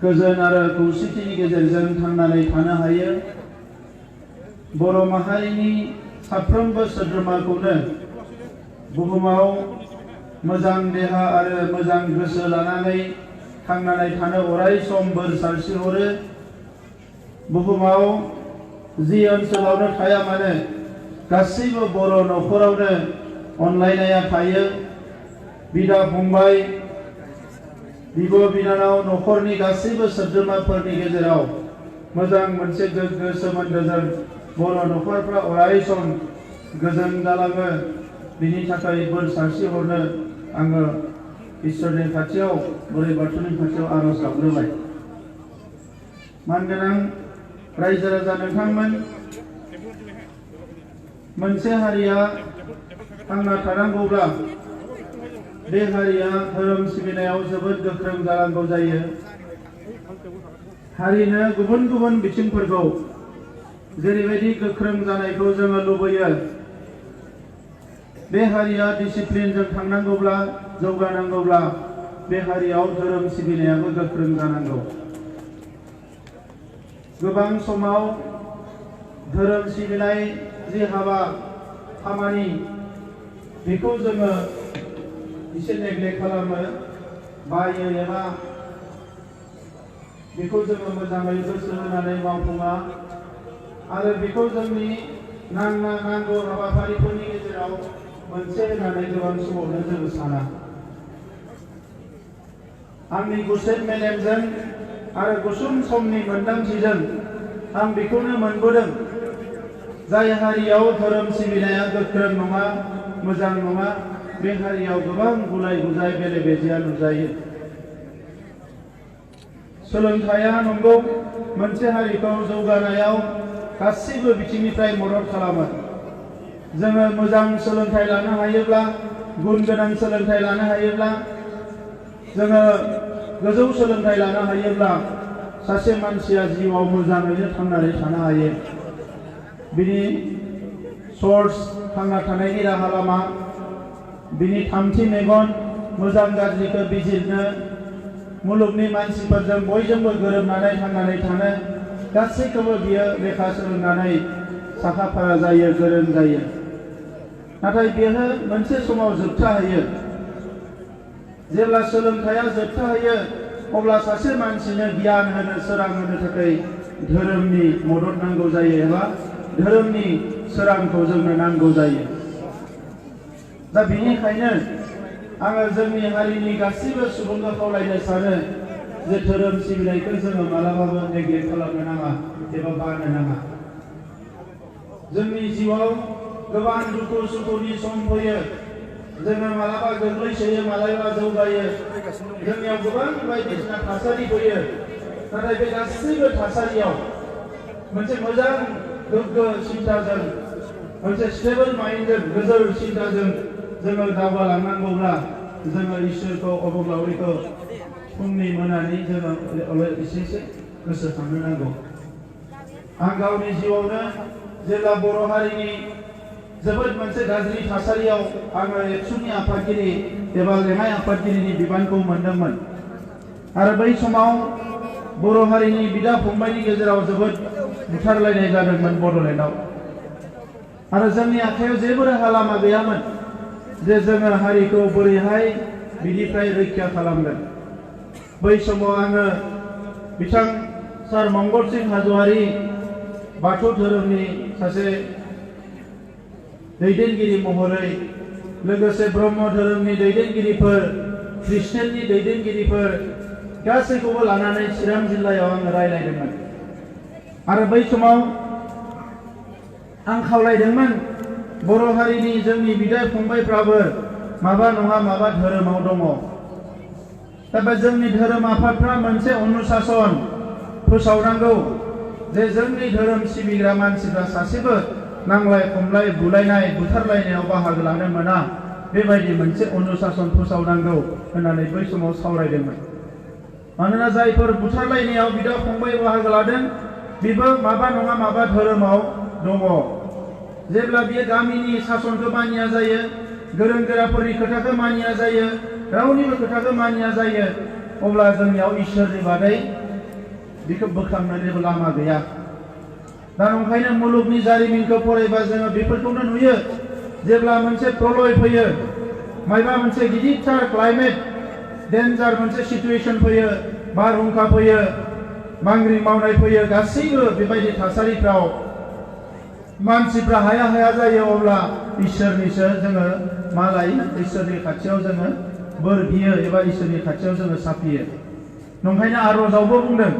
गोजोन आरो खौसेथिनि गेजेरजों थांनानै थानो हायो। बर' माहारिनि साफ्रोमबो सोद्रोमाखौनो बुहुमाव मोजां देहा आरो मोजां गोसो लानानै थांनानै थानो अराय सम बोर सारस्रिहरो। बुहुमाव जि ओनसोलावनो थाया मानो गासैबो बर' न'खरावनो अनलायनाया थायो। बिदा फंबाय, बिब' बिनानाव, न'खरनि गासैबो सोद्रोमाफोरनि गेजेराव मोजां मोनसे गोग्गो सोमोन्दोजों बर' न'खरफ्रा अराय सम गोजोन जालाङो। बिनि थाखाय बोर सारस्रिहरनो आङो इसोरनि खाथियाव, बोराइ बाथौनि खाथियाव आर'ज गाबग्रोबाय। मानगोनां रायजो राजा नोंथांमोन, मोनसे हारिया थांना थानांगौब्ला बे हारिया धोरोम सिबिनायाव जोबोद गोख्रों जानांगौ जायो। हारिनो गुबुन गुबुन बिथिंफोरखौ जेरैबायदि गोख्रों जानायखौ जोङो लुबैयो, बे हारिया डिसिप्लिनजों थांनांगौब्ला, जौगानांगौब्ला बे हारियाव धोरोम सिबिनायाबो गोख्रों जानांगौ। गोबां समाव धोरोम सिबिनाय जि हाबा खामानि, बेखौ जोङो एसे नेग्लेक्ट खालामो, बायो, एबा बेखौ जोङो मोजाङै गोसो होनानै मावफुङा आरो बेखौ जोंनि नांगौ हाबाफारिफोरनि गेजेराव मोनसे होननानै गोबां समावनो जोङो साना। आंनि गुसेब मेलेमजों आरो गुसुं समनि मोनदांथिजों आं बेखौनो मोनबोदों, जाय हारियाव धोरोम सिबिनाया गोख्रों नङा, मोजां नङा, बे हारियाव गोबां गुलाय गुजाय बेले बेजेया नुजायो। सोलोंथाइया नंगौ मोनसे हारिखौ जौगानायाव गासैबो बिथिंनिफ्राय मदद खालामो। जोङो मोजां सोलोंथाइ लानो हायोब्ला, गुन गोनां सोलोंथाइ लानो हायोब्ला, जोङो गोजौ सोलोंथाइ लानो हायोब्ला सासे मानसिया जिउआव मोजाङैनो थांनानै थानो हायो। बिनि सर्स, थांना थानायनि राहा लामा, बिनि थामथि मेगन, मोजां गाज्रिखौ बिजिरनो, मुलुगनि मानसिफोरजों बयजोंबो गोरोबनानै थांनानै थानो, गासैखौबो बियो लेखा सोलोंनानै साखा फारा जायो, गोरों जायो। नाथाय बेयो मोनसे समाव जोबथाहैयो। जेब्ला सोलोंथाइया जोबथाहैयो, अब्ला सासे मानसिनो गियान होनो, सोरां होनो थाखाय धोरोमनि मदद नांगौ जायो, एबा धोरोमनि सोरांखौ जोंनो नांगौ जायो। दा बेनिखायनो आङो जोंनि हारिनि गासैबो सुबुंखौ खावलायनो सानो जे धोरोम सिबिनायखौ जोङो मालाबाबो नेग्लेक्ट खालामनो नाङा एबा बानो नाङा। जोंनि जिउआव गोबां दुखु सुखुनि सम फैयो। जोङो मालाबा गोग्लैसोयो, मालाबा जौगायो। जोंनियाव गोबां बायदिसिना थासारि फैयो। नाथाय बे गासैबो थासारियाव मोनसे मोजां गोग्गो सिन्ताजों, मोनसे स्टेबल माइन्डजों, गोजौ सिन्ताजों जोङो दावगालांनांगौब्ला जोङो इसोरखौ, अबंलावरिखौ फुंनि मोनानि जोङो एसे गोसोखांनो नांगौ। आं गावनि जिउआवनो जेब्ला बर' हारिनि जोबोद मोनसे गाज्रि थासारियाव आङो एबसुनि आफादगिरि एबा लेङाइ आफादगिरिनि बिबानखौ मोनदोंमोन, आरो बै समाव बर' हारिनि बिदा फंबायनि गेजेराव जोबोद बुथारलायनाय जादोंमोन बड'लेण्डआव। आरो जोंनि आखायाव जेबो राहा लामा गैयामोन जे जोङो हारिखौ बोरैहाय बिनिफ्राय रैखा खालामगोन। बै समाव आङो बिथां सार मंगल सिं हाज'वारि, बाथौ धोरोमनि सासे दैदेनगिरि महरै, लोगोसे ब्रह्म धोरोमनि दैदेनगिरिफोर, ख्रिस्टियाननि दैदेनगिरिफोर गासैखौबो लानानै चिरां जिल्लायाव आङो रायज्लायदोंमोन। आरो बै समाव आं खावलायदोंमोन, बर' हारिनि जोंनि बिदा फंबायफ्राबो माबा नङा माबा धोरोमाव दङ। दा बे जोंनि धोरोम आफादफ्रा मोनसे अनुशासन फोसावनांगौ, जे जोंनि धोरोम सिबिग्रा मानसिफ्रा सासेबो नांलाय खमलाय, बुलायनाय, बुथारलायनायाव बाहागो लानो मोना, बेबायदि मोनसे अनुशासन फोसावनांगौ होननानै बै समाव सावरायदोंमोन। मानोना जायफोर बुथारलायनायाव बिदा फंबाय बाहागो लादों, बेबो माबा नङा माबा धोरोमाव दङ। जेब्ला बियो गामिनि सासनखौ मानिया जायो, गोरों गोराफोरनि खोथाखौ मानिया जायो, रावनिबो खोथाखौ मानिया जायो अब्ला जोंनियाव इसोरनि बादै बेखौ बोखांनोबो लामा गैया। दा ओंखायनो मुलुगनि जारिमिनखौ फरायबा जोङो बेफोरखौनो नुयो। जेब्ला मोनसे प्रलय फैयो, मायबा मोनसे गिदिरथार क्लाइमेट डेन्जार मोनसे सिचुएशन फैयो, बारहुंखा फैयो, बांग्रिं मावनाय फैयो, गासैबो बेबायदि थासारिफ्राव मानसिफ्रा हाया हाया जायो, अब्ला इसोरनिसो जोङो मा लायो? इसोरनि खाथियाव जोङो बोर बियो एबा इसोरनि खाथियाव जोङो साफियो। नंखायनो आर'जावबो बुंदों,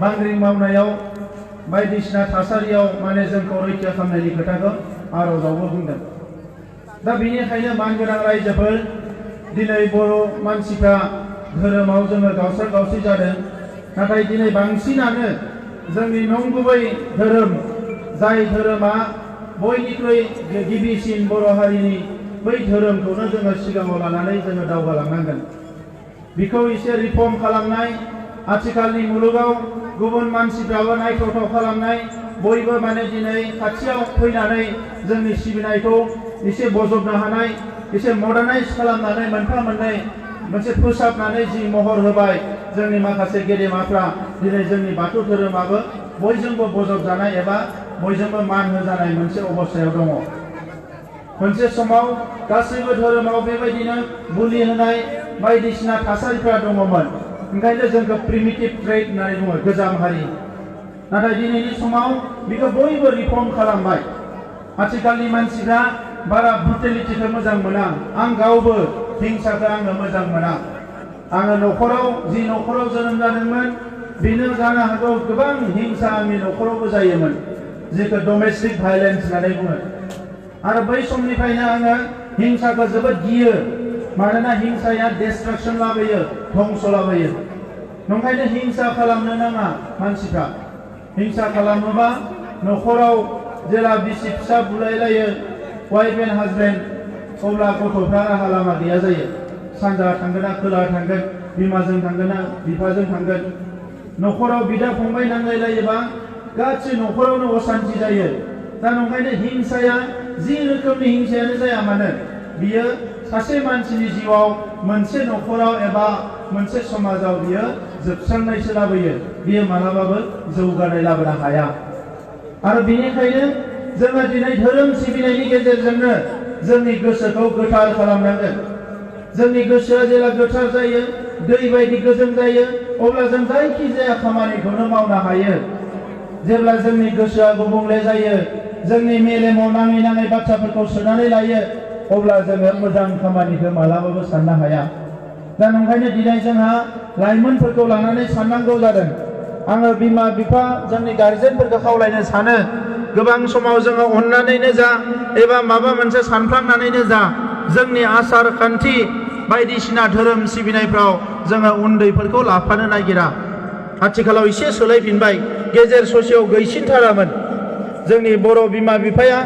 बांग्रिं मावनायाव बायदिसिना थासारियाव माने जोंखौ रैखा खालामनायनि खोथाखौ आर'जावबो बुंदों। दा बेनिखायनो मानगोनां रायजोफोर, दिनै बर' मानसिफ्रा धोरोमाव जोङो गावस्रा गावस्रि जादों। नाथाय दिनै बांसिनानो जोंनि नंगुबै धोरोम, जाय धोरोमा बयनिख्रुइ गिबिसिन बर' हारिनि, बै धोरोमखौनो जोङो सिगाङाव लानानै जोङो दावगालांनांगोन। बेखौ एसे रिफर्म खालामनाय, आथिखालनि मुलुगाव गुबुन मानसिफ्राबो नायथावथाव खालामनाय, बयबो माने दिनै खाथियाव फैनानै जोंनि सिबिनायखौ एसे बजबनो हानाय, एसे मडार्नाइज खालामनानै मोनफा मोननै मोनसे फोसाबनानै जि महर होबाय जोंनि माखासे गेदेमाफ्रा, दिनै जोंनि बाथौ धोरोमाबो बयजोंबो बजबजानाय एबा बयजोंबो मान होजानाय मोनसे अबस्थायाव दङ। मोनसे समाव गासैबो धोरोमाव बेबायदिनो बुलि होनाय बायदिसिना थासारिफ्रा दङमोन। ओंखायनो जोंखौ प्रिमिटिभ ट्रेड होननानै बुङो, गोजाम हारि। नाथाय दिनैनि समाव बेखौ बयबो रिफर्म खालामबाय। आथिखालनि मानसिफ्रा बारा ब्रुटेलिटिखौ मोजां मोना। आं गावबो हिंसाखौ आङो मोजां मोना। आङो न'खराव जि न'खराव जोनोम जादोंमोन, बेनो जानो हागौ गोबां हिंसा आंनि न'खरावबो जायोमोन, जेखौ डमेस्टिक भायलेन्स होननानै बुङो। आरो बै समनिफ्रायनो आङो हिंसाखौ जोबोद गियो, मानोना हिंसाया डिस्ट्राक्शन लाबोयो, धंस लाबोयो। नंखायनो हिंसा खालामनो नाङा मानसिफ्रा। हिंसा खालामोबा न'खराव जेला बिसि फिसा बुलायलायो, वाइफ एन्ड हाजबेन्ड, अब्ला गथ'फ्रा राहा लामा गैया जायो। सानजा थांगोन ना खोला थांगोन, बिमाजों थांगोन ना बिफाजों थांगोन। न'खराव बिदा फंबाय नांलायलायोबा गासै न'खरावनो असान्ति जायो। दा नंखायनो हिंसाया जि रोखोमनि हिंसायानो जाया मानो, बियो सासे मानसिनि जिउआव, मोनसे न'खराव एबा मोनसे समाजाव बियो जोबस्रांनायसो लाबोयो। बियो मालाबाबो जौगानाय लाबोनो हाया। आरो बेनिखायनो जोङो दिनै धोरोम सिबिनायनि गेजेरजोंनो जोंनि गोसोखौ गोथार खालामनांगोन। जोंनि गोसोआ जेब्ला गोथार जायो, दै बायदि गोजों जायो, अब्ला जों जायखि जाया खामानिखौनो मावनो हायो। जेब्ला जोंनि गोसोआ गुबुंले जायो, जोंनि मेलेमाव नाङै नाङै बाथ्राफोरखौ सोनानै लायो, अब्ला जोङो मोजां खामानिखौ मालाबाबो साननो हाया। दा नंखायनो दिनै जोंहा लाइमोनफोरखौ लानानै साननांगौ जादों। आङो बिमा बिफा, जोंनि गार्जेनफोरखौ खावलायनो सानो, गोबां समाव जोङो अननानैनो जा एबा माबा मोनसे सानफ्लांनानैनो जा, जोंनि आसार खान्थि बायदिसिना धोरोम सिबिनायफ्राव जोङो उन्दैफोरखौ लाफानो नागिरा। आथिखालाव एसे सोलायफिनबाय, गेजेर ससेयाव गैसिनथारामोन। जोंनि बर' बिमा बिफाया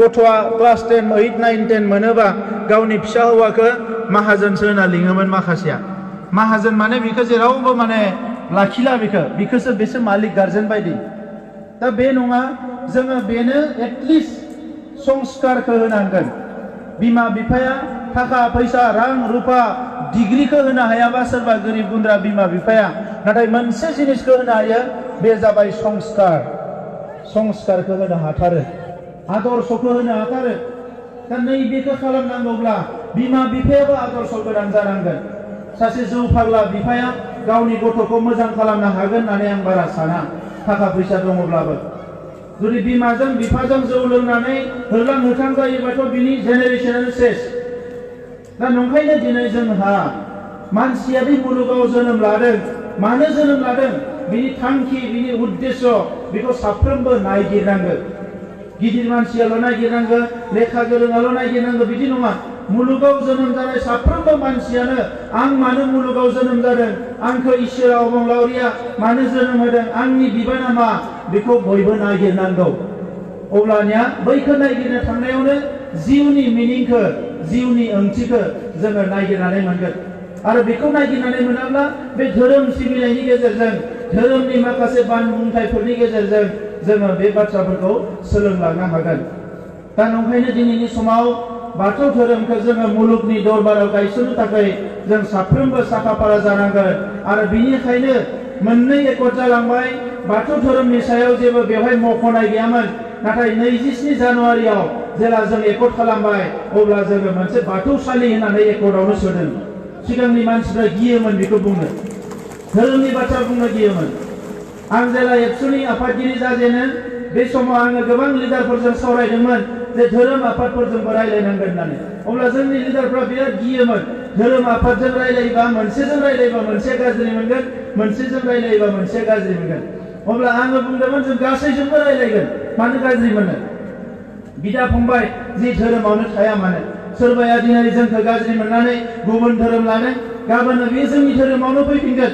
गथ'आ क्लास 10, 8, 9, 10 मोनोबा गावनि फिसा हौवाखौ माहाजोनसो होना लिङोमोन माखासेया। माहाजोन माने बेखौ जेरावबो माने लाखिला, बेखौसो बेसो मालिक गार्जेन बायदि। दा बे नङा, जोङो बेनो एटलिस्ट संस्कारखौ होनांगोन। बिमा बिफाया थाखा फैसा, रां रुफा, डिग्रीखौ होनो हायाबा सोरबा गोरिब गुन्द्रा बिमा बिफाया, नाथाय मोनसे जिनिसखौ होनो हायो, बे जाबाय संस्कार। संस्कारखौ होनो हाथारो, आदर्शखौ होनो हाथारो। दा नैबेखौ खालामनांगौब्ला बिमा बिफायाबो आदर्श गोनां जानांगोन। सासे जौ फाग्ला बिफाया गावनि गथ'खौ मोजां खालामनो हागोन होननानै आं बारा साना, थाखा फैसा दङब्लाबो। जुदि बिमाजों बिफाजों जौ लोंनानै होरलां होथां जायोबाथ' बिनि जेनेरेशनानो सेस। दा नंखायनो दिनै जोंहा मानसिया बे मुलुगाव जोनोम लादों, मानो जोनोम लादों, बिनि थांखि, बिनि उद्देश्य, बेखौ साफ्रोमबो नायगिरनांगौ। गिदिर मानसियाल' नायगिरनांगौ, लेखा गोरोंआल' नायगिरनांगौ, बिदि नङा। मुलुगाव जोनोम जानाय साफ्रोमबो मानसियानो आं मानो मुलुगाव जोनोम जादों, आंखौ इसोरा अबंलावरिया मानो जोनोम होदों, आंनि बिबाना मा, बेखौ बयबो नायगिरनांगौ। अब्लानिया बैखौ नायगिरनो थांनायावनो जिउनि मिनिंखौ, जिउनि ओंथिखौ जोङो नायगिरनानै मोनगोन। आरो बेखौ नायगिरनानै मोनाब्ला बे धोरोम सिबिनायनि गेजेरजों, धोरोमनि माखासे बानबुंथाइफोरनि गेजेरजों जोङो बे बाथ्राफोरखौ सोलोंलांनो हागोन। दा नंखायनो दिनैनि समाव बाथौ धोरोमखौ जोङो मुलुगनि दरबाराव गायसननो थाखाय जों साफ्रोमबो साखाफारा जानांगोन आरो बिनिखायनो मोननै एकट जालांबाय बाथौ धोरोमनि सायाव जेबो बेवहाय मख'नाय गैयामोन नाथाय 27 जानुवारियाव जेला जों एकट खालामबाय अब्ला जोङो मोनसे बाथौसालि होननानै एकटआवनो सोदों सिगांनि मानसिफ्रा गियोमोन बेखौ बुंनो धोरोमनि बाथ्रा बुंनो गियोमोन आं जेला एबसुनि आफादगिरि जाजेनो बे समाव आङो गोबां लिडारफोरजों सावरायदोंमोन जे धोरोम आफादफोरजोंबो रायलायनांगोन होननानै अब्ला जोंनि लिडारफ्रा बिराद गियोमोन धोरोम आफादजों रायलायोबा मोनसेजों रायलायोबा मोनसे गाज्रि मोनगोन मोनसेजों रायलायोबा मोनसे गाज्रि मोनगोन अब्ला आङो बुंदोंमोन जों गासैजोंबो रायलायगोन मानो गाज्रि मोनो बिदा फंबाय जि धोरोमावनो थाया मानो सोरबाया दिनै जोंखौ गाज्रि मोननानै गुबुन धोरोम लानो गाबोन बे जोंनि धोरोमावनो फैफिनगोन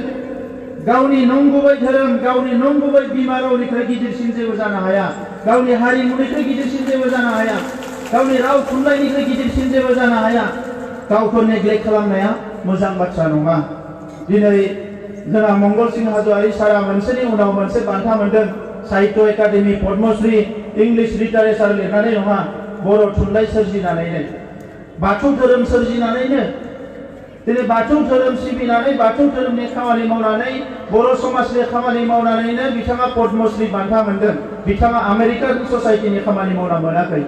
गावनि नंगुबै धोरोम गावनि नंगुबै बिमा रावनिख्रुइ गिदिरसिन जेबो जानो हाया गावनि हारिमुनिख्रुइ गिदिरसिन जेबो जानो हाया गावनि राव थुनलाइनिख्रुइ गिदिरसिन जेबो जानो हाया गावखौ नेग्लेक्ट खालामनाया मोजां बाथ्रा नङा दिनै जोंहा मंगल सिंह हाज'वारि सारा मोनसेनि उनाव मोनसे बान्था मोनदों साहित्य एकाडेमि पद्मश्री इंलिश लिटारेचार लिरनानै नङा बर' थुनलाइ सोरजिनानैनो बाथौ धोरोम सोरजिनानैनो दिनै बाथौ धोरोम सिबिनानै बाथौ धोरोमनि खामानि मावनानै बर' समाजनि खामानि मावनानैनो बिथाङा पद्मश्री बान्था मोनदों बिथाङा आमेरिकान ससाइटिनि खामानि मावना मोनाखै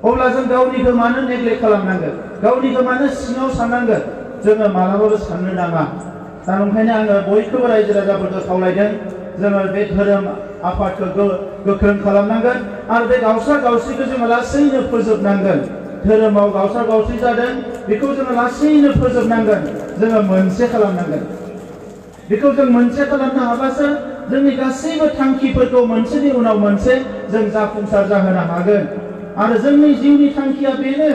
अब्ला जों गावनिखौ मानो नेग्लेक्ट खालामनांगोन गावनिखौ मानो सिङाव साननांगोन जोङो मालाबाबो साननो नाङा दा ओंखायनो आङो बयखौबो रायजो राजाफोरखौ खावलायदों जोङो बे धोरोम आफादखौ गोख्रों खालामनांगोन आरो बे गावस्रा गावस्रिखौ जोङो लासैनो फोजोबनांगोन धोरोमाव गावस्रा गावस्रि जादों बेखौ जोङो लासैनो फोजोबनांगोन जोङो मोनसे खालामनांगोन बेखौ जों मोनसे खालामनो हाबासो जोंनि गासैबो थांखिफोरखौ मोनसेनि उनाव मोनसे जों जाफुंसार जाहोनो हागोन आरो जोंनि जिउनि थांखिया बेनो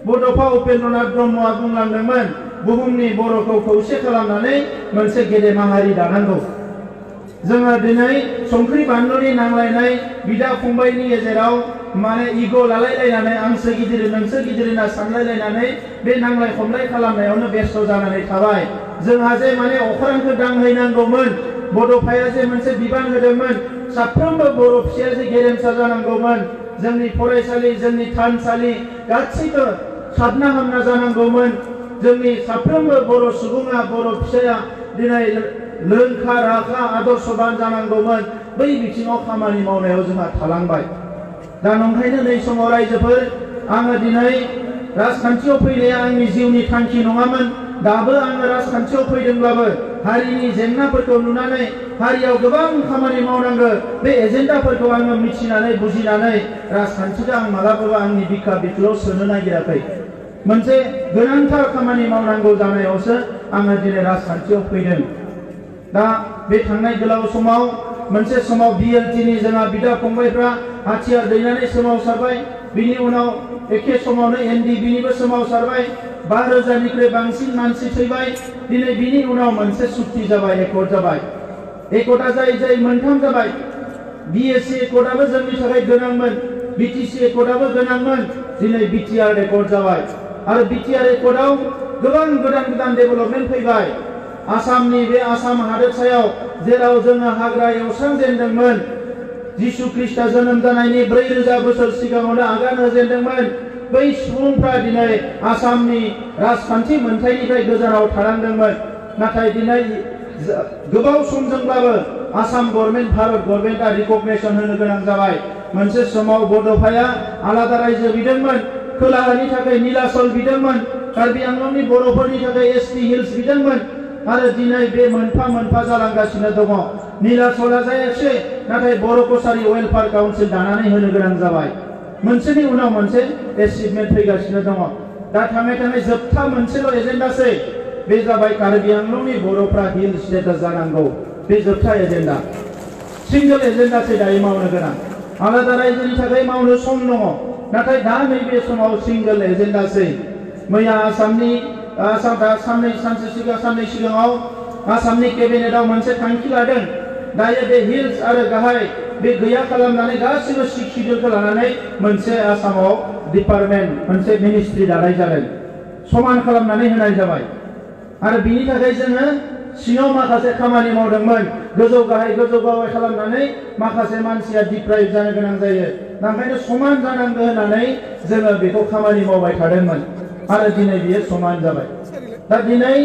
बड'फा उपेन्द्रनाथ ब्रह्मआ बुंलांदोंमोन बुहुमनि बर'खौ खौसे खालामनानै मोनसे गेदेमा हारि दानांगौ जोङो दिनै संख्रि बानलुनि नांलायनाय बिदा फंबायनि गेजेराव माने इग' लालायलायनानै आंसो गिदिर नोंसो गिदिर होनना सानलायलायनानै बे नांलाय खमलाय खालामनायावनो बेस्थ' जानानै थाबाय जोंहा जे माने अख्रांखौ दांहैनांगौमोन बड'फाया जे मोनसे बिबान होदोंमोन साफ्रोमबो बर' फिसाया जे गेरेमसा जानांगौमोन जोंनि फरायसालि जोंनि थानसालि गासैबो साबना हामना जानांगौमोन जोंनि साफ्रोमबो बर' सुबुङा बर' फिसाया दिनै लोंखा राखा आदर्शबान जानांगौमोन बै बिथिङाव खामानि मावनायाव जोंहा थालांबाय दा नंखायनो नै समाव रायजोफोर आङो दिनै राजखान्थियाव फैनाया आंनि जिउनि थांखि नङामोन दाबो आङो राजखान्थियाव फैदोंब्लाबो हारिनि जेंनाफोरखौ नुनानै हारियाव गोबां खामानि मावनांगौ बे एजेन्डाफोरखौ आङो मिथिनानै बुजिनानै राजखान्थिखौ आं मालाबाबो आंनि बिखा बिखुआव सोनो नागिराखै मोनसे गोनांथार खामानि मावनांगौ जानायावसो आङो दिनै राजखान्थियाव फैदों दा बे थांनाय गोलाव समाव मोनसे समाव बिएलटिनि जोंहा बिदा फंबायफ्रा हाथियार दैनानै सोमावसारबाय बिनि उनाव एखे समावनो एनडिबिनिबो सोमावसारबाय 5,000निख्रुइ बांसिन मानसि थैबाय दिनै बिनि उनाव मोनसे सुक्ति जाबाय एकट जाबाय एकटआ जाय मोनथाम जाबाय बिएससि एकटआबो जोंनि थाखाय गोनांमोन बिटिसि एकटआबो गोनांमोन दिनै बिटिआर एकट जाबाय आरो बिटिआर एकटआव गोबां गोदान डेभेलपमेन्ट फैबाय आसामनि बे आसाम हादोरसायाव जेराव जोङो हाग्रा एवस्रांजेनदोंमोन जिसु ख्रिस्टआ जोनोम जानायनि 4,000 बोसोर सिगाङावनो आगान होजेनदोंमोन बै सुबुंफ्रा दिनै आसामनि राजखान्थि मोनथायनिफ्राय गोजानाव थालांदोंमोन नाथाय दिनै गोबाव समजोंब्लाबो आसाम गभर्नमेन्ट भारत गभर्नमेन्टआ रिकगनाइसन होनो गोनां जाबाय मोनसे समाव बड'फाया आलादा रायजो बिदोंमोन खोलाहानि थाखाय नीलाचल बिदोंमोन कार्बि आंलंनि बर'फोरनि थाखाय एसटि हिल्स बिदोंमोन आरो दिनै बे मोनफा मोनफा जालांगासिनो दङ नीलाचलआ जायासै नाथाय बर' कसारि वेलफेयार काउन्सिल दानानै होनो गोनां जाबाय मोनसेनि उनाव मोनसे एचिभमेन्ट फैगासिनो दङ दा थाङै जोबथा मोनसेल' एजेन्डासै बे जाबाय कार्बि आंलंनि बर'फ्रा हिल स्टेटास जानांगौ बे जोबथा एजेन्डा सिंगल एजेन्डासै दायो मावनो गोनां आलादा रायजोनि थाखाय मावनो सम दङ नाथाय दा नैबे समाव सिंगल एजेन्डासै मैया साननै सिगाङाव आसामनि केबिनेटआव मोनसे थांखि लादों दायो बे हिल्स आरो गाहाय बे गैया खालामनानै गासिबो शिक्षितखौ लानानै मोनसे आसामाव डिपार्टमेन्ट मोनसे मिनिस्ट्रि दानाय जादों समान खालामनानै होनाय जाबाय आरो बिनि थाखाय जोङो सिङाव माखासे खामानि मावदोंमोन गोजौ गाहाय खालामनानै माखासे मानसिया डिप्राइभ जानो गोनां जायो ओंखायनो समान जानांगौ होननानै जोङो बेखौ खामानि मावबाय थादोंमोन आरो दिनै बियो समान जाबाय दा दिनै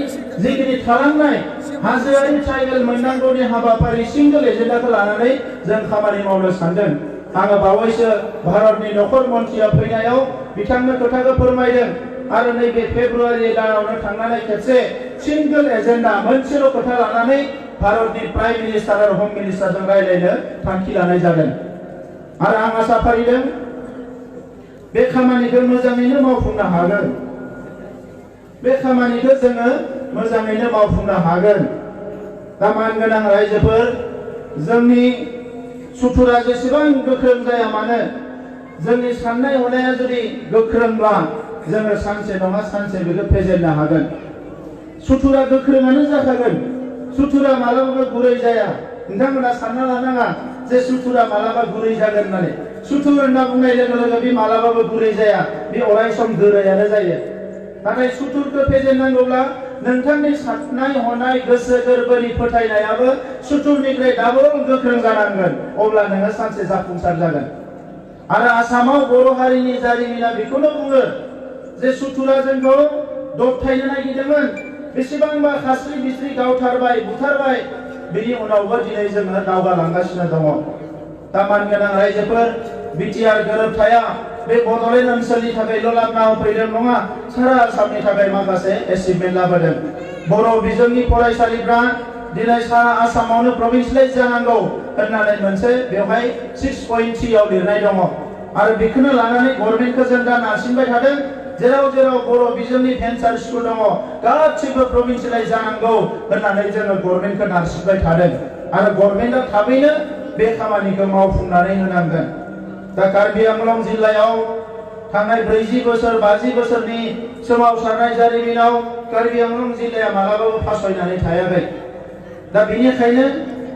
जिखिनि थालांनाय हाजोआरि ट्राइबेल मोननांगौनि हाबाफारि सिंगल एजेन्डाखौ लानानै जों खामानि मावनो सानदों आङो बावैसो भारतनि नखर मन्थ्रिया फैनायाव बिथांनो खोथाखौ फोरमायदों आरो नैबे फेब्रुवारि दानावनो थांनानै खेबसे सिंगल एजेन्डा मोनसेल' खोथा लानानै भारतनि प्राइम मिनिस्टार आरो हम मिनिस्टारजों रायज्लायनो थांखि लानाय जादों आरो आं आसा फारिदों बे खामानिखौ मोजाङैनो मावफुंनो हागोन बे खामानिखौ जोङो मोजाङैनो मावफुंनो हागोन दा मानगोनां रायजोफोर जोंनि सुथुरा जेसेबां गोख्रों जाया मानो जोंनि साननाय हनाया जुदि गोख्रोंब्ला जोङो सानसे नङा सानसे बेखौ फेजेननो हागोन सुथुरा गोख्रोङानो जाखागोन सुथुरा मालाबाबो गुरै जाया नोंथांमोना सानना लानाङा जे सुथुरा मालाबा गुरै जागोन होननानै सुथुर होनना बुंनाय लोगो लोगो बे मालाबाबो गुरै जाया बे अराय सम गोरायानो जायो नाथाय सुथुरखौ फेजेननांगौब्ला नोंथांनि साननाय हनाय गोसो गोरबोनि फोथायनायाबो सुथुरनिफ्राय डाबल गोख्रों जानांगोन अब्ला नोङो सानसे जाफुंसार जागोन आरो आसामाव बर' हारिनि जारिमिना बेखौनो बुङो जे सुथुरा जोंखौ दबथायनो नागिरदोंमोन बेसेबांबा खास्रि बिस्रि गावथारबाय बुथारबाय बेनि उनावबो दिनै जोङो दावगालांगासिनो दङ दा मानगोनां रायजोफोर बिटिआर गोरोबथाया बे बड'लेण्ड ओनसोलनि थाखायल' लाबोना होफैदों नङा सारा आसामनि थाखाय माखासे एचिभमेन्ट लाबोदों बर' बिजोंनि फरायसालिफ्रा दिनै सारा आसामावनो प्रभिन्सियेलाइज जानांगौ होननानै मोनसे बेवहाय 6.3 आव लिरनाय दङ आरो बेखौनो लानानै गभर्नमेन्टखौ जों दा नारसिनबाय थादों जेराव जेराव बर' बिजोंनि भेन्सार स्कुल दङ गासिबो प्रभिन्सियेलाइज जानांगौ होननानै जोङो गभर्नमेन्टखौ नारसिनबाय थादों आरो गभर्नमेन्टआ थाबैनो बे खामानिखौ मावफुंनानै होनांगोन दा कार्बि आंलं जिल्लायाव थांनाय 40 बोसोर 50 बोसोरनि सोमावसारनाय जारिमिनाव कार्बि आंलं जिल्लाया मालाबाबो फासयनानै थायाखै दा बेनिखायनो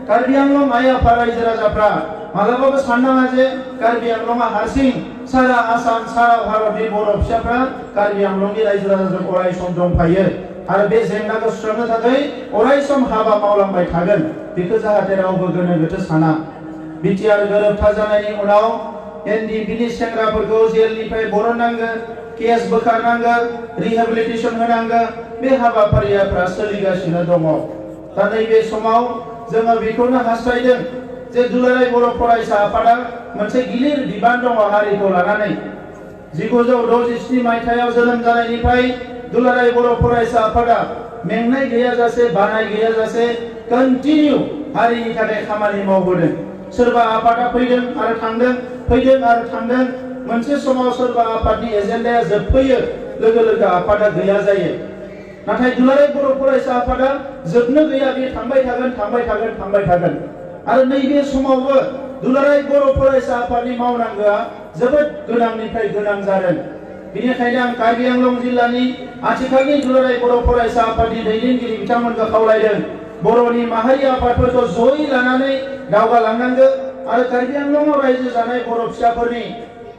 कार्बि आंलं आइ आफा रायजो राजाफ्रा मालाबाबो साननाङा जे कार्बि आंलंआ हारसिं सारा आसाम सारा भारतनि बर' फिसाफ्रा कार्बि आंलंनि रायजो राजाजों अराय सम दंफायो आरो बे जेंनाखौ सुस्रांनो थाखाय अराय सम हाबा मावलांबाय थागोन बेखौ जाहाथे रावबो गोनो गोथो साना बिटिआर गोरोबथा जानायनि उनाव एनडिपिनि सेंग्राफोरखौ जेलनिफ्राय बरननांगोन केस बोखारनांगोन रिहेबिलिटेसन होनांगोन बे हाबाफारिफ्रा सोलिगासिनो दङ दा नैबे समाव जोङो बेखौनो हास्थायदों जे दुलाराय बर' फरायसा आफादा मोनसे गिलिर बिबान दङ हारिखौ लानानै 1967 मायथाइयाव जोनोम जानायनिफ्राय दुलाराय बर' फरायसा आफादा मेंनाय गैयाजासे बानाय गैयाजासे कन्टिनिउ हारिनि थाखाय खामानि मावबोदों सोरबा आफादा फैदों आरो थांदों मोनसे समाव सोरबा आफादनि एजेन्डाया जोबफैयो लोगो लोगो आफादा गैया जायो नाथाय दुलाराय बर' फरायसा आफादा जोबनो गैया बे थांबाय थागोन आरो नैबे समावबो दुलाराय बर' फरायसा आफादनि मावनांगौआ जोबोद गोनांनिफ्राय गोनां जादों बेनिखायनो आं कार्बि आंलं जिल्लानि आथिखालनि दुलाराय बर' फरायसा आफादनि दैदेनगिरि बिथांमोनखौ खावलायदों बर'नि माहारि आफादफोरखौ जयै लानानै दावगालांनांगौ आरो कार्बि आंलंआव रायजो जानाय बर' फिसाफोरनि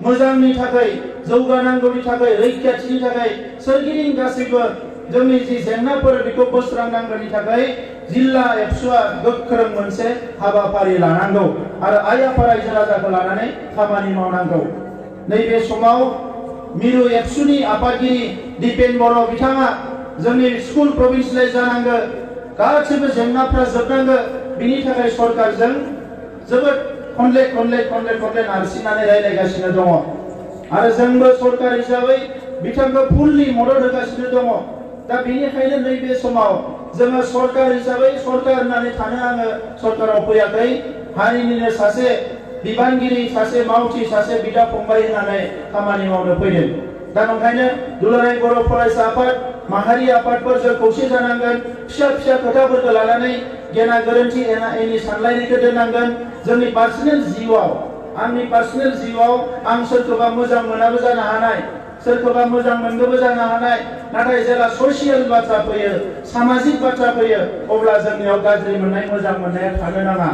मोजांनि थाखाय जौगानांगौनि थाखाय रैखाथिनि थाखाय सोरगिदिं गासैबो जोंनि जि जेंनाफोर बेखौ बोस्रांनांगौनि थाखाय जिल्ला एबसुआ गोख्रों मोनसे हाबाफारि लानांगौ आरो आइ आफा रायजो राजाखौ लानानै खामानि मावनांगौ नैबे समाव मिरु एबसुनि आफादगिरि दिपेन बर' बिथाङा जोंनि स्कुल प्रभिन्सियेलाइज जानांगौ गासैबो जेंनाफ्रा जोबनांगौ बिनि थाखाय सरकारजों जोबोद खनले नारसिननानै रायलायगासिनो दङ आरो जोंबो सरकार हिसाबै बिथांखौ फुल्लि मदद होगासिनो दङ दा बेनिखायनो नैबे समाव जोङो सरकार हिसाबै सरकार होननानै थानो आङो सरकाराव फैयाखै हारिनिनो सासे बिबानगिरि सासे मावथि सासे बिदा फंबाय होननानै खामानि मावनो फैदों दा ओंखायनो दुलाराय बर' फरायसा आफाद माहारि आफादफोरजों खौसे जानांगोन फिसा खोथाफोरखौ लानानै गेना गोरोन्थि एना एनि सानलायनायखौ दोननांगोन जोंनि आंनि पार्सनेल जिउआव आं सोरखौबा मोजां मोनाबो जानो हानाय सोरखौबा मोजां मोनगोबो जानो हानाय नाथाय जेला ससियेल बाथ्रा फैयो सामाजिक बाथ्रा फैयो अब्ला जोंनियाव गाज्रि मोननाय मोजां मोननाया थानो नाङा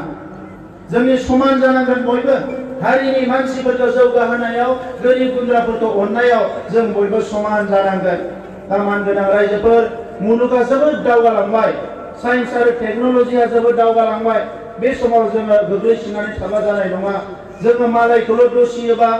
जोंनि समान जानांगोन बयबो हारिनि मानसिफोरखौ जौगाहोनायाव गोरिब गुन्द्राफोरखौ अननायाव जों बयबो समान जानांगोन दा मानगोनां रायजोफोर मुलुगा जोबोद दावगालांबाय साइन्स आरो टेक्न'लजिया जोबोद दावगालांबाय बे समाव जोङो गोग्लैसोनानै थाबा जानाय नङा जोङो मालायखौल' दुसियोबा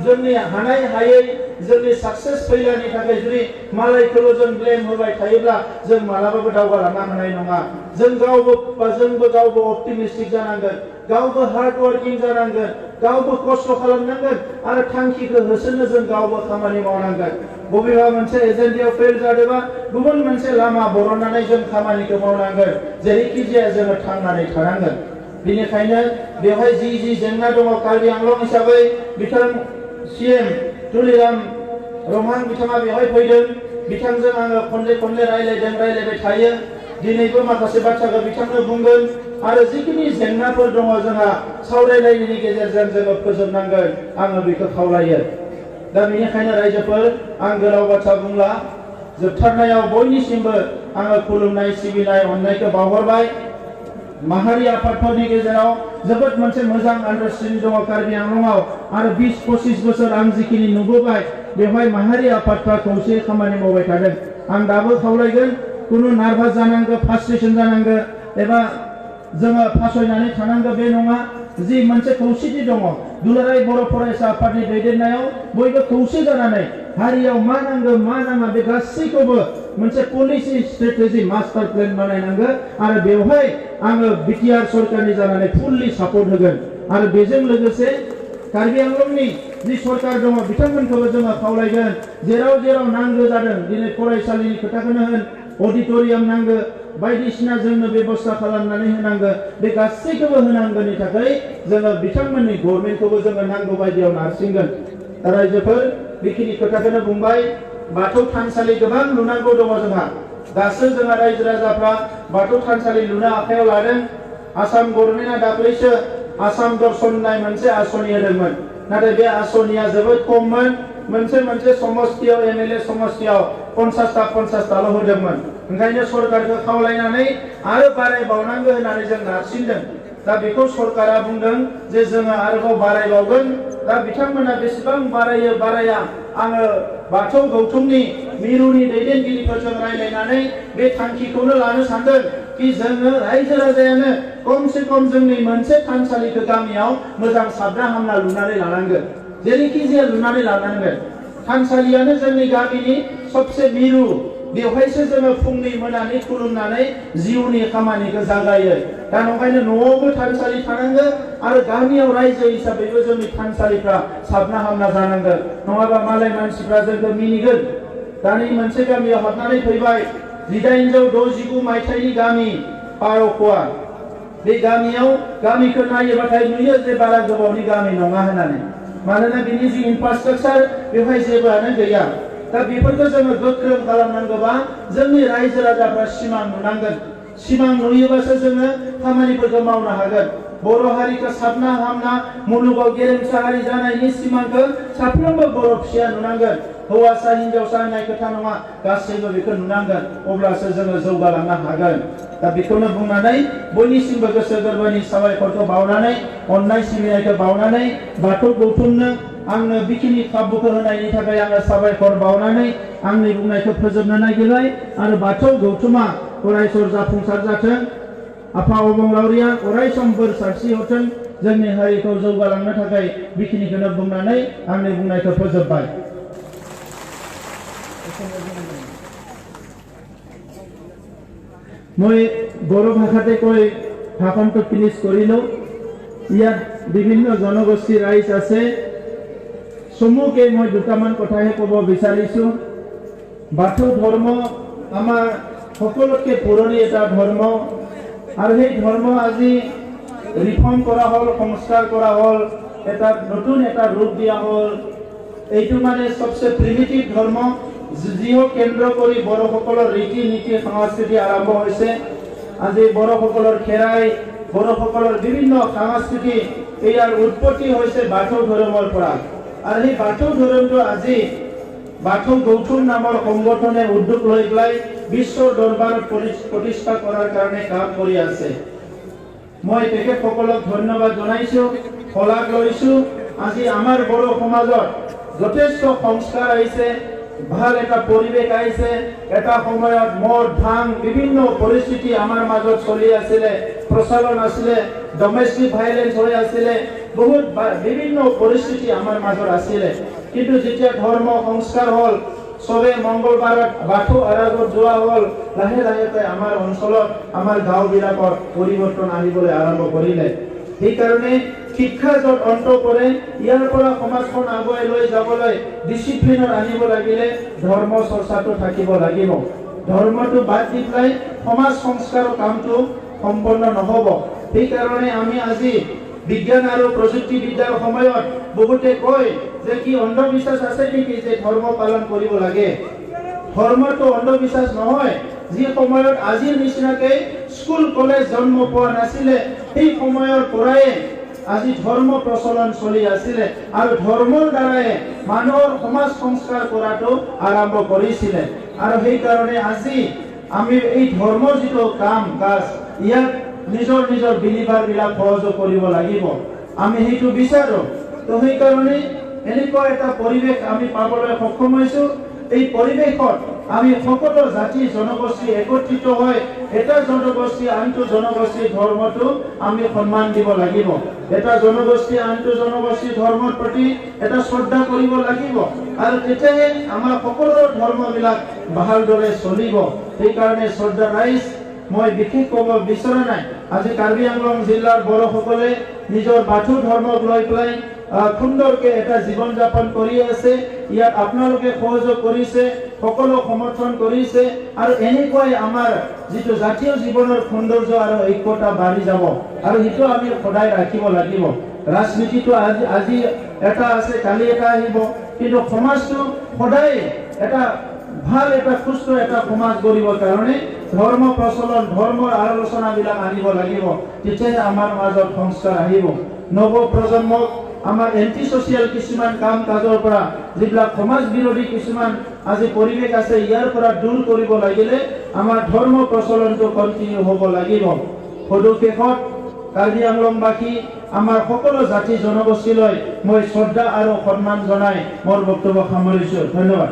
जोंनि हानाय हायै जोंनि साक्सेस फैलानि थाखाय जुदि मालायखौल' जों ब्लेम होबाय थायोब्ला जों मालाबाबो दावगालांनो हानाय नङा जोंबो गावबो अप्टिमिस्टिक जानांगोन गावबो हार्ड वर्किं जानांगोन गावबो खस्थ' खालामनांगोन आरो थांखिखौ होसोनो जों गावबो खामानि मावनांगोन बबेबा मोनसे एजेन्डायाव फेल जादोंबा गुबुन मोनसे लामा बरननानै जों खामानिखौ मावनांगोन जेरैखि जाया जोङो थांनानै थानांगोन बेनिखायनो बेवहाय जि जेंना दङ कार्बि आंलं हिसाबै बिथां सीएम तुलिराम रहां बिथाङा बेवहाय फैदों बिथांजों आङो खनले रायलायबाय थायो दिनैबो माखासे बाथ्राखौ बिथांनो बुंगोन आरो जिखिनि जेंनाफोर दङ जोंहा सावरायलायनायनि गेजेरजों जोङो फोजोबनांगोन आङो बेखौ खावलायो दा बेनिखायनो रायजोफोर आं गोलाव बाथ्रा बुंला जोबथारनायाव बयनिसिमबो आङो खुलुमनाय सिबिनाय अननायखौ बावहरबाय माहारि आफादफोरनि गेजेराव जोबोद मोनसे मोजां आन्डारस्टेन्डिं दङ कार्बि आंलंआव आरो 20-25 बोसोर आं जिखिनि नुबोबाय बेवहाय माहारि आफादफ्रा खौसे खामानि मावबाय थादों आं दाबो खावलायगोन कुनु नार्भास जानांगौ फ्रास्ट्रेसन जानांगौ एबा जोङो फासयनानै थानांगौ बे नङा जि मोनसे खौसेथि दङ दुलाराय बर' फरायसा आफादनि दैदेननायाव बयबो खौसे जानानै हारियाव मा नांगौ मा नाङा बे गासैखौबो मोनसे पलिसि स्ट्रेटेजि मास्टार प्लेन बानायनांगौ आरो बेवहाय आङो बिटिआर सरकारनि जानानै फुल्लि सापर्ट होगोन आरो बेजों लोगोसे कार्बि आंलंनि जि सरकार दङ बिथांमोनखौबो जोङो खावलायगोन जेराव नांगौ जादों दिनै फरायसालिनि खोथाखौनो होन अडिटोरियाम नांगौ बायदिसिना जोंनो बेबस्था खालामनानै होनांगौ बे गासैखौबो होनांगौनि थाखाय जोङो बिथांमोननि गभर्नमेन्टखौबो जोङो नांगौ बायदियाव नारसिनगोन रायजोफोर बेखिनि खोथाखौनो बुंबाय बाथौ थानसालि गोबां लुनांगौ दङ जोंहा दासो जोंहा रायजो राजाफ्रा बाथौ थानसालि लुनो आखायाव लादों आसाम गभर्नमेन्टआ दाख्लैसो आसाम दर्शन होननाय मोनसे आसनि होदोंमोन नाथाय बे आसनिया जोबोद खममोन मोनसे समस्तियाव एमएलए समस्तियाव 50टाल' होदोंमोन ओंखायनो सरकारखौ खावलायनानै आरो बारायबावनांगौ होननानै जों नारसिनदों दा बेखौ सरकारा बुंदों जे जोङो आरोबाव बारायबावगोन दा बिथांमोना बेसेबां बाराया आङो बाथौ गौथुमनि मिरुनि दैदेनगिरिफोरजों रायलायनानै बे थांखिखौनो लानो सानदों कि जोङो रायजो राजायानो खमसे खम जोंनि मोनसे थानसालिखौ गामियाव मोजां साबना हामना लुनानै लानांगोन जेरैखि जाया लुनानै लानांगोन थानसालियानो जोंनि गामिनि सबसे मिरु बेवहायसो जोङो फुंनि मोनानि खुलुमनानै जिउनि खामानिखौ जागायो दा ओंखायनो न'आवबो थानसालि थानांगौ आरो गामियाव रायजो हिसाबैबो जोंनि थानसालिफ्रा साबना हामना जानांगोन नङाबा मालाय मानसिफ्रा जोंखौ मिनिगोन दानि मोनसे गामियाव हाबनानै फैबाय 1869 मायथाइनि गामि पार'ख'वा बे गामिखौ नायोबाथाय नुयो जे बारा गोबावनि गामि नङा होननानै मानोना बिनि जि इनफ्रास्ट्राक्चार बेवहाय जेबोआनो गैया दा बेफोरखौ जोङो गोख्रों खालामनांगौबा जोंनि रायजो राजाफ्रा सिमां नुनांगोन सिमां नुयोबासो जोङो खामानिफोरखौ मावनो हागोन बर' हारिखौ साबना हामना मुलुगाव गेरेमसा हारि जानायनि सिमांखौ साफ्रोमबो बर' फिसाया नुनांगोन हौवासा हिनजावसा होननाय खोथा नङा गासैबो बेखौ नुनांगोन अब्लासो जोङो जौगालांनो हागोन दा बेखौनो बुंनानै बयनिसिमबो गोसो गोरबोनि साबायखरखौ बावनानै अननाय सिबिनायखौ बावनानै बाथौ गौथुमनो आंनो बेखिनि खाबुखौ होनायनि थाखाय आङो साबायखर बावनानै आंनि बुंनायखौ फोजोबनो नागिरबाय आरो बाथौ गौथुमा अरायसर जाफुंसार जाथों आफा अबंलावरिया अरायसम बोर सारस्रि हरथों जोंनि हारिखौ जौगालांनो थाखाय बेखिनिखौनो बुंनानै आंनि बुंनायखौ फोजोबबाय মই বড়ো ভাষাতে কৈ ভাষণটো ফিনিশ কৰিলো ইয়াত বিভিন্ন জনগোষ্ঠী ৰাইজ আছে চমুকে মই দুটামান কথাহে ক'ব বিচাৰিছো বাথৌ ধৰ্ম আমাৰ সকলোতকৈ পুৰণি এটা ধৰ্ম আৰু সেই ধৰ্ম আজি ৰিফৰ্ম কৰা হ'ল সংস্কাৰ কৰা হ'ল এটা নতুন এটা ৰূপ দিয়া হ'ল এইটো মানে সবচে প্ৰিমিটিভ ধৰ্ম যিও কেন্দ্ৰ কৰি বড়োসকলৰ ৰীতি নীতি সংস্কৃতি আৰম্ভ হৈছে আজি বড়োসকলৰ খেৰাই বড়োসকলৰ বিভিন্ন সংস্কৃতি ইয়াৰ উৎপত্তি হৈছে বাথৌ ধৰ্মৰ পৰা আৰু এই বাথৌ ধৰ্মটো আজি বাথৌ গৌথুম নামৰ সংগঠনে উদ্যোগ লৈ পেলাই বিশ্বৰ দৰবাৰত প্ৰতিষ্ঠা কৰাৰ কাৰণে কাম কৰি আছে মই তেখেতসকলক ধন্যবাদ জনাইছো শলাগ লৈছো আজি আমাৰ বড়ো সমাজত যথেষ্ট সংস্কাৰ আহিছে ভাল এটা পৰিৱেশ আহিছে। এটা সময়ত মদ ভাং বিভিন্ন পৰিস্থিতি আমাৰ মাজত চলি আছিলে, প্ৰচলন আছিলে, ডমেষ্টিক ভাইলেন্স হৈ আছিলে, বহুত বিভিন্ন পৰিস্থিতি আমাৰ মাজত আছিলে। কিন্তু যেতিয়া ধৰ্ম সংস্কাৰ হ'ল, সবে মঙ্গলবাৰত বাথৌ আৰাধনাত যোৱা হ'ল, লাহে লাহে আমাৰ অঞ্চলত আমাৰ গাঁওবিলাকত পৰিৱৰ্তন আহিবলৈ আৰম্ভ কৰিলে। সেইকাৰণে শিক্ষা য'ত অন্ত পৰে, ইয়াৰ পৰা সমাজখন আগুৱাই লৈ যাবলৈ ডিচিপ্লিনত আনিব লাগিলে ধৰ্ম চৰ্চাটো থাকিব লাগিব। ধৰ্মটো বাদ দি পেলাই সমাজ সংস্কাৰৰ কামটো সম্পন্ন নহ'ব। সেইকাৰণে আমি আজি বিজ্ঞান আৰু প্ৰযুক্তিবিদ্যাৰ সময়ত বহুতে কয় যে কি অন্ধবিশ্বাস আছে নেকি যে ধৰ্ম পালন কৰিব লাগে। ধৰ্মটো অন্ধবিশ্বাস নহয়। যি সময়ত আজিৰ নিচিনাকে স্কুল কলেজ জন্ম পোৱা নাছিলে, সেই সময়ৰ পৰাই আজি ধৰ্ম প্ৰচলন চলি আছিলে আৰু ধৰ্মৰ দ্বাৰাই মানুহৰ সমাজ সংস্কাৰ কৰাটো আৰম্ভ কৰিছিলে। আৰু সেইকাৰণে আজি আমি এই ধৰ্মৰ যিটো কাম কাজ, ইয়াক নিজৰ নিজৰ বিলিভাৰবিলাক সহযোগ কৰিব লাগিব। আমি সেইটো বিচাৰো। তো সেইকাৰণে এনেকুৱা এটা পৰিৱেশ আমি পাবলৈ সক্ষম হৈছোঁ। এই পৰিৱেশত আমি সকলো জাতি জনগোষ্ঠী একত্ৰিত হৈ এটা জনগোষ্ঠী আনটো জনগোষ্ঠীৰ ধৰ্মটো আমি সন্মান দিব লাগিব। এটা জনগোষ্ঠী আনটো জনগোষ্ঠীৰ ধৰ্মৰ প্ৰতি এটা শ্ৰদ্ধা কৰিব লাগিব। আৰু তেতিয়াহে আমাৰ সকলো ধৰ্মবিলাক ভালদৰে চলিব। সেইকাৰণে শ্ৰদ্ধা ৰাইজ, মই বিশেষ ক'ব বিচৰা নাই। আজি কাৰ্বি আংলং জিলাৰ বড়োসকলে নিজৰ বাথৌ ধৰ্মক লৈ পেলাই সুন্দৰকে এটা জীৱন যাপন কৰি আছে। ইয়াত আপোনালোকে সহযোগ কৰিছে, সকলো সমৰ্থন কৰিছে আৰু এনেকুৱাই আমাৰ যিটো জাতীয় জীৱনৰ সৌন্দৰ্য আৰু ঐক্যতা বাঢ়ি যাব আৰু সেইটো আমি সদায় ৰাখিব লাগিব। ৰাজনীতিটো আজি এটা আছে, কালি এটা আহিব, কিন্তু সমাজটো সদায় এটা ভাল এটা সুস্থ এটা সমাজ গঢ়িবৰ কাৰণে ধৰ্ম প্ৰচলন, ধৰ্মৰ আলোচনাবিলাক আনিব লাগিব। তেতিয়াহে আমাৰ মাজত সংস্কাৰ আহিব। নৱ প্ৰজন্মক আমাৰ এণ্টি ছ'চিয়েল কিছুমান কাম কাজৰ পৰা, যিবিলাক সমাজ বিৰোধী কিছুমান আজি পৰিৱেশ আছে, ইয়াৰ পৰা দূৰ কৰিব লাগিলে আমাৰ ধৰ্ম প্ৰচলনটো কণ্টিনিউ হ'ব লাগিব। সদুশেষত কাৰ্বি আংলংবাসী আমাৰ সকলো জাতি জনগোষ্ঠীলৈ মই শ্ৰদ্ধা আৰু সন্মান জনাই মোৰ বক্তব্য সামৰিছোঁ। ধন্যবাদ।